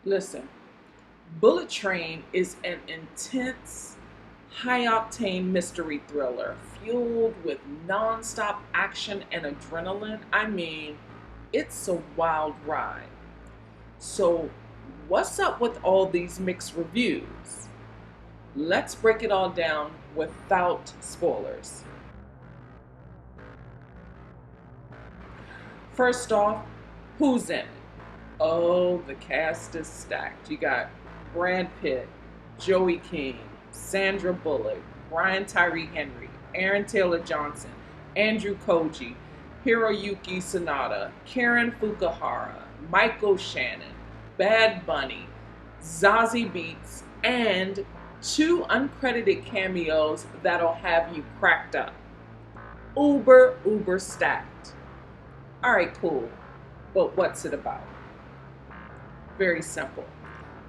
Listen, Bullet Train is an intense, high octane mystery thriller fueled with nonstop action and adrenaline. I mean, it's a wild ride. So, what's up with all these mixed reviews? Let's break it all down without spoilers. First off, who's in it? Oh, the cast is stacked. You got Brad Pitt, Joey King, Sandra Bullock, Brian Tyree Henry, Aaron Taylor Johnson, Andrew Koji, Hiroyuki Sanada, Karen Fukuhara, Michael Shannon, Bad Bunny, Zazie Beetz, and two uncredited cameos that'll have you cracked up. Uber stacked. All right, cool. But what's it about? Very simple.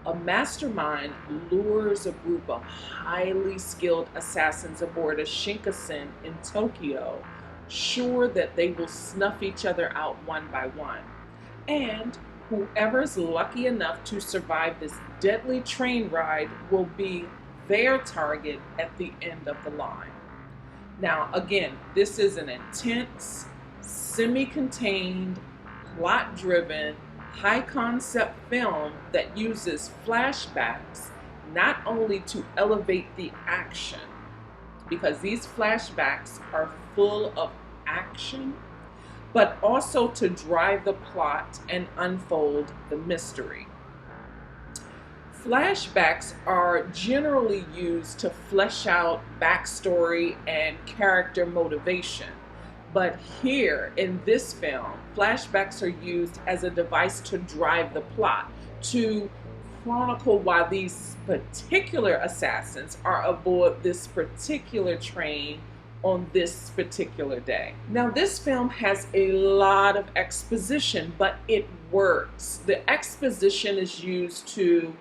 A mastermind lures a group of highly skilled assassins aboard a Shinkansen in Tokyo, sure that they will snuff each other out one by one. And whoever's lucky enough to survive this deadly train ride will be their target at the end of the line. Now, again, this is an intense, semi contained, plot driven, high concept film that uses flashbacks not only to elevate the action, because these flashbacks are full of action, but also to drive the plot and unfold the mystery. Flashbacks are generally used to flesh out backstory and character motivation. But here in this film, flashbacks are used as a device to drive the plot, to chronicle why these particular assassins are aboard this particular train on this particular day. Now, this film has a lot of exposition, but it works. The exposition is used to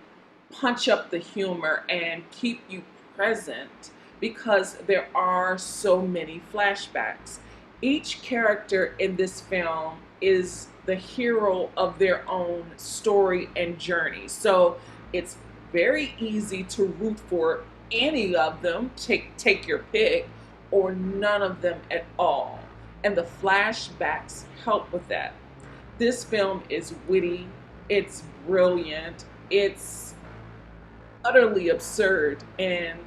punch up the humor and keep you present because there are so many flashbacks. Each character in this film is the hero of their own story and journey. So it's very easy to root for any of them, take your pick, or none of them at all. And the flashbacks help with that. This film is witty, it's brilliant, it's utterly absurd, and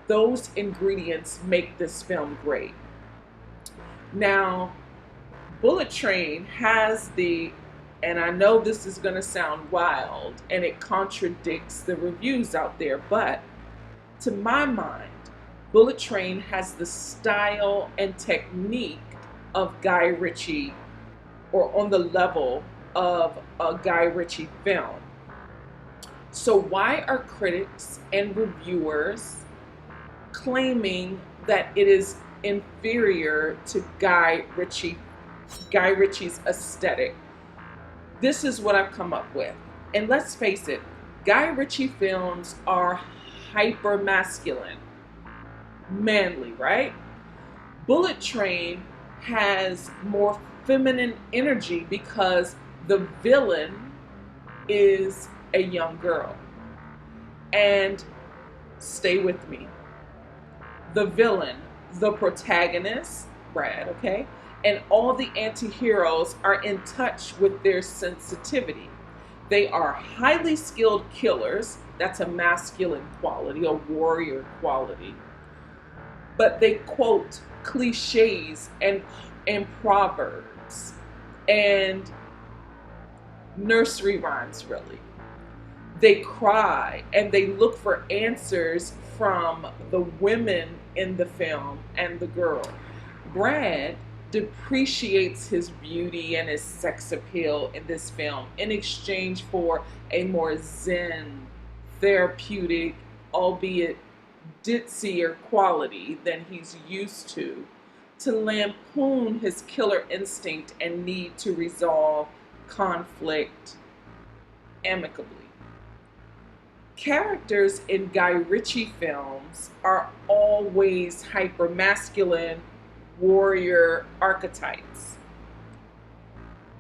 those ingredients make this film great. Now, Bullet Train has and I know this is going to sound wild and it contradicts the reviews out there, but to my mind, Bullet Train has the style and technique of Guy Ritchie, or on the level of a Guy Ritchie film. So why are critics and reviewers claiming that it is inferior to Guy Ritchie's aesthetic? This is what I've come up with. And let's face it, Guy Ritchie films are hyper masculine, manly, right? Bullet Train has more feminine energy because the villain is a young girl. And stay with me. The villain, the protagonist, Brad, okay, and all the anti-heroes are in touch with their sensitivity. They are highly skilled killers. That's a masculine quality, a warrior quality. But they quote cliches and proverbs and nursery rhymes, really. They cry and they look for answers from the women in the film and the girl. Brad depreciates his beauty and his sex appeal in this film in exchange for a more zen, therapeutic, albeit ditzier quality than he's used to lampoon his killer instinct and need to resolve conflict amicably. Characters in Guy Ritchie films are always hypermasculine warrior archetypes.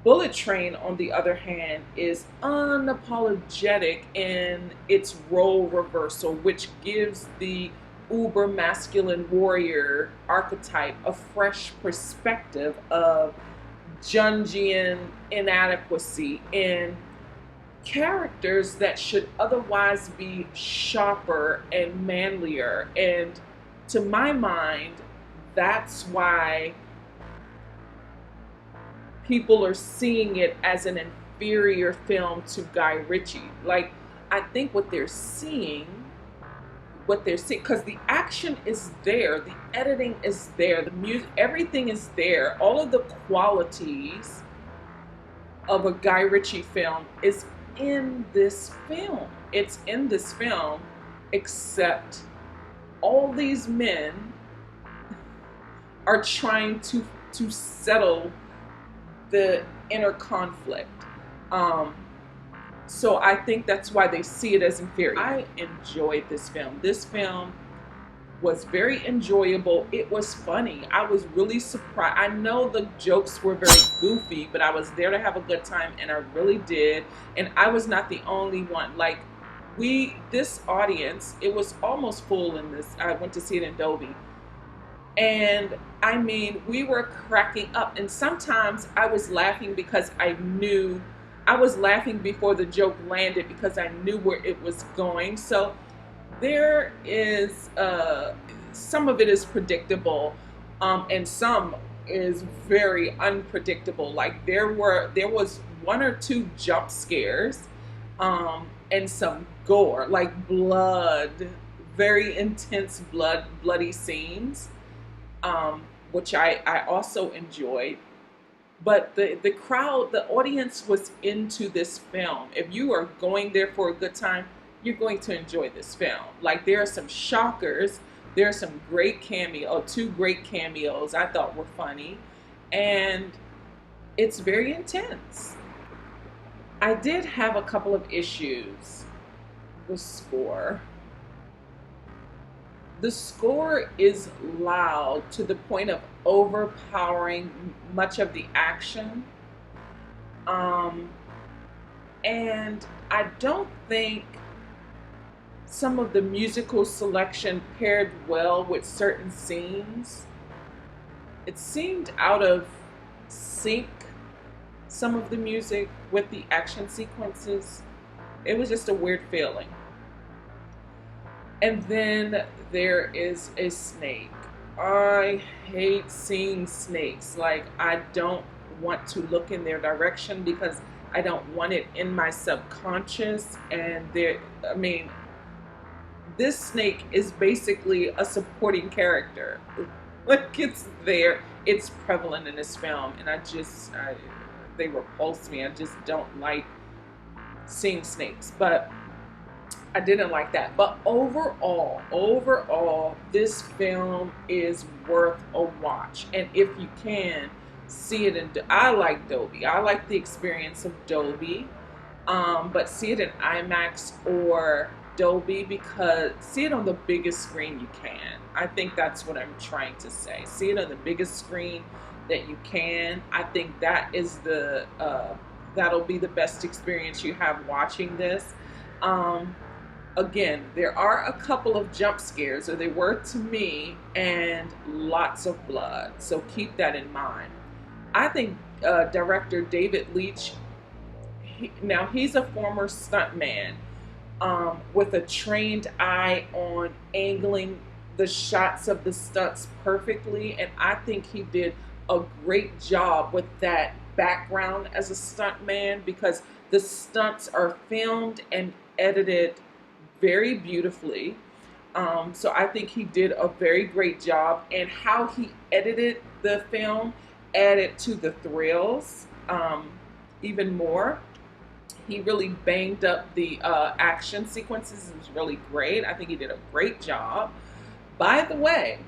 Bullet Train, on the other hand, is unapologetic in its role reversal, which gives the uber masculine warrior archetype a fresh perspective of Jungian inadequacy in characters that should otherwise be sharper and manlier. And to my mind, that's why people are seeing it as an inferior film to Guy Ritchie. Like, I think what they're seeing, because the action is there, the editing is there, the music, everything is there. All of the qualities of a Guy Ritchie film is in this film. It's in this film, except all these men are trying to settle the inner conflict. So I think that's why they see it as inferior. I enjoyed this film. This film was very enjoyable. It was funny. I was really surprised. I know the jokes were very goofy, but I was there to have a good time, and I really did. And I was not the only one. Like, this audience, it was almost full in this. I went to see it in Dolby. And I mean, we were cracking up. And sometimes I was laughing because I was laughing before the joke landed because I knew where it was going. So there is, some of it is predictable, and some is very unpredictable. Like, there was one or two jump scares, and some gore, like blood, very intense bloody scenes, which I also enjoyed. But the crowd, the audience was into this film. If you are going there for a good time, you're going to enjoy this film. Like, there are some shockers. There are some great two great cameos I thought were funny. And it's very intense. I did have a couple of issues. The score. The score is loud to the point of overpowering much of the action. And I don't think some of the musical selection paired well with certain scenes. It seemed out of sync, some of the music with the action sequences. It was just a weird feeling. And then there is a snake. I hate seeing snakes. Like, I don't want to look in their direction because I don't want it in my subconscious. And this snake is basically a supporting character. Like, it's there. It's prevalent in this film, and they repulse me. I just don't like seeing snakes. But I didn't like that. But overall, this film is worth a watch. And if you can, see it in, I like Dolby. I like the experience of Dolby. But see it in IMAX or Dolby, because see it on the biggest screen you can. I think that's what I'm trying to say. See it on the biggest screen that you can. I think that is that'll be the best experience you have watching this. Again, there are a couple of jump scares, or they were to me, and lots of blood. So keep that in mind. I think director David Leitch, he's a former stuntman with a trained eye on angling the shots of the stunts perfectly. And I think he did a great job with that background as a stuntman, because the stunts are filmed and edited very beautifully. So I think he did a very great job, and how he edited the film added to the thrills even more. He really banged up the action sequences. It was really great. I think he did a great job. By the way,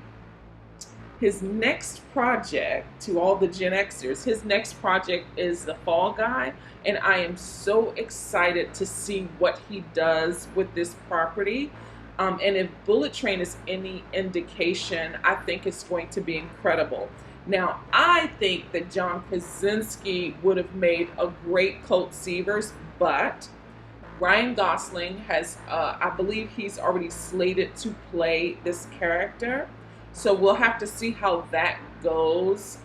his next project, to all the Gen Xers, his next project is The Fall Guy, and I am so excited to see what he does with this property. And if Bullet Train is any indication, I think it's going to be incredible. Now, I think that John Krasinski would have made a great Colt Seavers, but Ryan Gosling has, I believe he's already slated to play this character. So we'll have to see how that goes.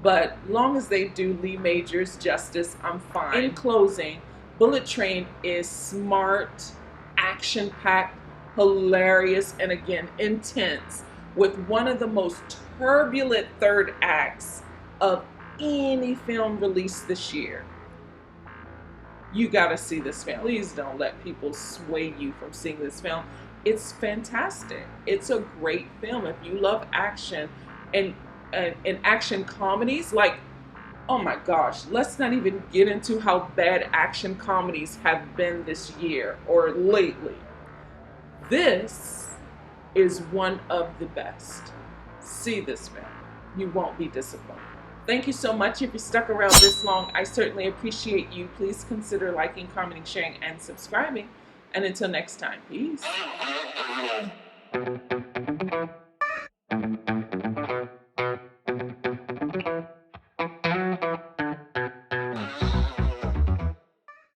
But long as they do Lee Majors justice, I'm fine. In closing, Bullet Train is smart, action-packed, hilarious, and again, intense, with one of the most turbulent third acts of any film released this year. You gotta see this film. Please don't let people sway you from seeing this film. It's fantastic. It's a great film. If you love action and action comedies, like, oh my gosh, let's not even get into how bad action comedies have been this year or lately. This is one of the best. See this film. You won't be disappointed. Thank you so much. If you stuck around this long, I certainly appreciate you. Please consider liking, commenting, sharing, and subscribing. And until next time, peace.